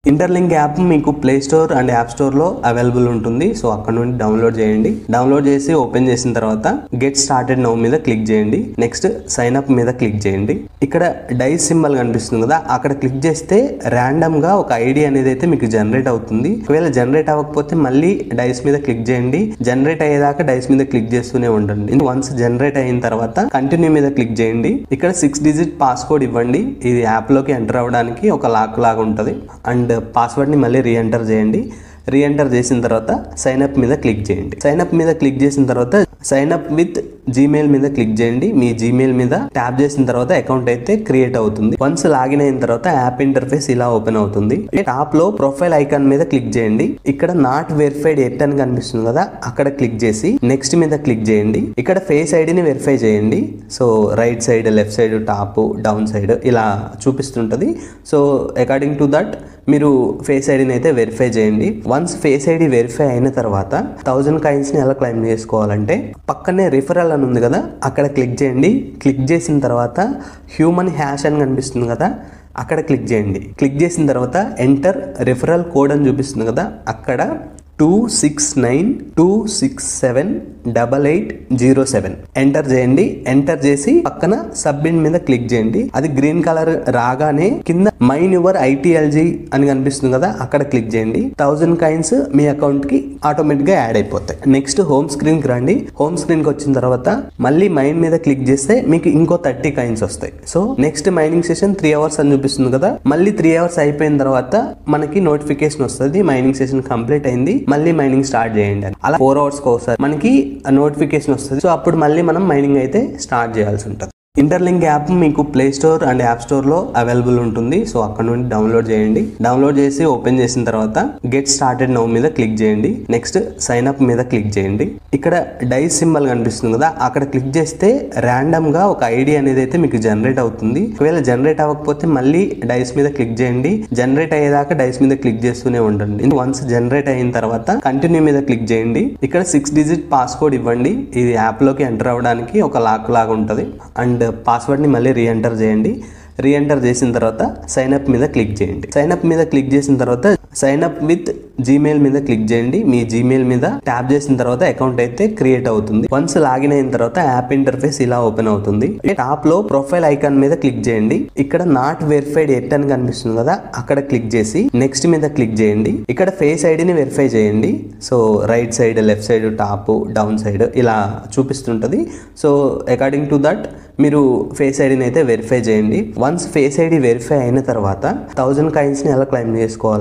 Interlink app మీకు play store and app store లో available ఉంటుంది. సో అక్కడ నుండి డౌన్లోడ్ చేయండి. డౌన్లోడ్ చేసి ఓపెన్ చేసిన తర్వాత గెట్ స్టార్టెడ్ నౌ మీద క్లిక్ చేయండి. నెక్స్ట్ సైన్ అప్ మీద క్లిక్ చేయండి. ఇక్కడ డైస్ సింబల్ కనిపిస్తుంది కదా, అక్కడ క్లిక్ చేస్తే ర్యాండమ్ గా ఒక ఐడి అనేది అయితే మీకు జనరేట్ అవుతుంది. ఒకవేళ జనరేట్ అవ్వకపోతే మళ్ళీ డైస్ మీద క్లిక్ చేయండి. జనరేట్ అయ్యేదాకా డైస్ మీద క్లిక్ చేస్తూనే ఉండండి. వన్స్ జనరేట్ అయిన తర్వాత కంటిన్యూ మీద క్లిక్ చేయండి. ఇక్కడ 6 డిజిట్ పాస్వర్డ్ ఇవ్వండి. ఇది యాప్ లోకి ఎంటర్ అవ్వడానికి ఒక లాక్ లాగా ఉంటుంది. అండ్ పాస్వర్డ్ ని మళ్ళీ రీఎంటర్ చేయండి. రీఎంటర్ చేసిన తర్వాత సైన్ అప్ మీద క్లిక్ చేయండి. సైన్ అప్ మీద క్లిక్ చేసిన తర్వాత సైన్ అప్ విత్ జీమెయిల్ మీద క్లిక్ చేయండి. మీ జీమెయిల్ మీద ట్యాప్ చేసిన తర్వాత అకౌంట్ అయితే క్రియేట్ అవుతుంది. వన్స్ లాగిన్ అయిన తర్వాత యాప్ ఇంటర్ఫేస్ ఇలా ఓపెన్ అవుతుంది. టాప్ లో ప్రొఫైల్ ఐకాన్ మీద క్లిక్ చేయండి. ఇక్కడ నాట్ వెరిఫైడ్ ఎట్ అని కనిపిస్తుంది కదా, అక్కడ క్లిక్ చేసి నెక్స్ట్ మీద క్లిక్ చేయండి. ఇక్కడ ఫేస్ ఐడిని వెరిఫై చేయండి. So right side, left side, top, down side ఇలా చూపిస్తుంటది. సో అకార్డింగ్ టు దట్ మీరు ఫేస్ ఐడిని అయితే వెరిఫై చేయండి. వన్స్ ఫేస్ ఐడి వెరిఫై అయిన తర్వాత 1000 కాయిన్స్ ని ఎలా క్లైమ్ చేసుకోవాలంటే పక్కనే రిఫరల్ అని ఉంది కదా, అక్కడ క్లిక్ చేయండి. క్లిక్ చేసిన తర్వాత హ్యూమన్ హ్యాష్ అని కనిపిస్తుంది కదా, అక్కడ క్లిక్ చేయండి. క్లిక్ చేసిన తర్వాత ఎంటర్ రిఫరల్ కోడ్ అని చూపిస్తుంది కదా, అక్కడ 2692678807 ఎంటర్ చేయండి. ఎంటర్ చేసి పక్కన సబ్మిట్ మీద క్లిక్ చేయండి. అది గ్రీన్ కలర్ రాగానే కింద మైన్ యువర్ ITLG అని కనిపిస్తుంది కదా, అక్కడ క్లిక్ చేయండి. 1000 కాయిన్స్ మీ అకౌంట్ కి ఆటోమేటిక్ గా యాడ్ అయిపోతాయి. నెక్స్ట్ హోమ్ స్క్రీన్ కి రండి. హోమ్ స్క్రీన్ కి వచ్చిన తర్వాత మళ్ళీ మైన్ మీద క్లిక్ చేస్తే మీకు ఇంకో 30 కాయిన్స్ వస్తాయి. So next mining session 3 hours అని చూపిస్తుంది కదా, మళ్ళీ 3 అవర్స్ అయిపోయిన తర్వాత మనకి నోటిఫికేషన్ వస్తుంది, మైనింగ్ సెషన్ కంప్లీట్ అయింది, మళ్ళీ మైనింగ్ స్టార్ట్ చేయండి అని. అలా 4 అవర్స్ ఒకసారి మనకి నోటిఫికేషన్ వస్తుంది. సో అప్పుడు మళ్ళీ మనం మైనింగ్ అయితే స్టార్ట్ చేయాల్సి ఉంటుంది. ఇంటర్లింక్ యాప్ మీకు play store and app store లో అవైలబుల్ ఉంటుంది. సో అక్కడ నుండి డౌన్లోడ్ చేయండి. డౌన్లోడ్ చేసి ఓపెన్ చేసిన తర్వాత గెట్ స్టార్టెడ్ నౌ మీద క్లిక్ చేయండి. నెక్స్ట్ సైన్ అప్ మీద క్లిక్ చేయండి. ఇక్కడ డైస్ సింబల్ కనిపిస్తుంది కదా, అక్కడ క్లిక్ చేస్తే ర్యాండమ్ గా ఒక ఐడి అనేది అయితే మీకు జనరేట్ అవుతుంది. ఒకవేళ జనరేట్ అవ్వకపోతే మళ్ళీ డైస్ మీద క్లిక్ చేయండి. జనరేట్ అయ్యేదాకా డైస్ మీద క్లిక్ చేస్తూనే ఉండండి. వన్స్ జనరేట్ అయిన తర్వాత కంటిన్యూ మీద క్లిక్ చేయండి. ఇక్కడ 6 డిజిట్ పాస్వర్డ్ ఇవ్వండి. ఇది యాప్ లోకి ఎంటర్ అవ్వడానికి ఒక లాక్ లాగా ఉంటుంది. అండ్ పాస్వర్డ్ ని మళ్ళీ రీఎంటర్ చేయండి. రీఎంటర్ చేసిన తర్వాత సైన్ అప్ మీద క్లిక్ చేయండి. సైన్ అప్ మీద క్లిక్ చేసిన తర్వాత సైన్ అప్ విత్ జీమెయిల్ మీద క్లిక్ చేయండి. మీ జీమెయిల్ మీద ట్యాప్ చేసిన తర్వాత అకౌంట్ అయితే క్రియేట్ అవుతుంది. వన్స్ లాగిన్ అయిన తర్వాత యాప్ ఇంటర్ఫేస్ ఇలా ఓపెన్ అవుతుంది. టాప్ లో ప్రొఫైల్ ఐకాన్ మీద క్లిక్ చేయండి. ఇక్కడ నాట్ వెరిఫైడ్ ఎట్ అని కనిపిస్తుంది కదా, అక్కడ క్లిక్ చేసి నెక్స్ట్ మీద క్లిక్ చేయండి. ఇక్కడ ఫేస్ ఐడిని వెరిఫై చేయండి. So right side, left side, top, down side ఇలా చూపిస్తుంటది. సో అకార్డింగ్ టు దట్ మీరు ఫేస్ ఐడిని అయితే వెరిఫై చేయండి. వన్స్ ఫేస్ ఐడి వెరిఫై అయిన తర్వాత 1000 కాయిన్స్ ని ఎలా క్లైమ్ చేసుకోవాలి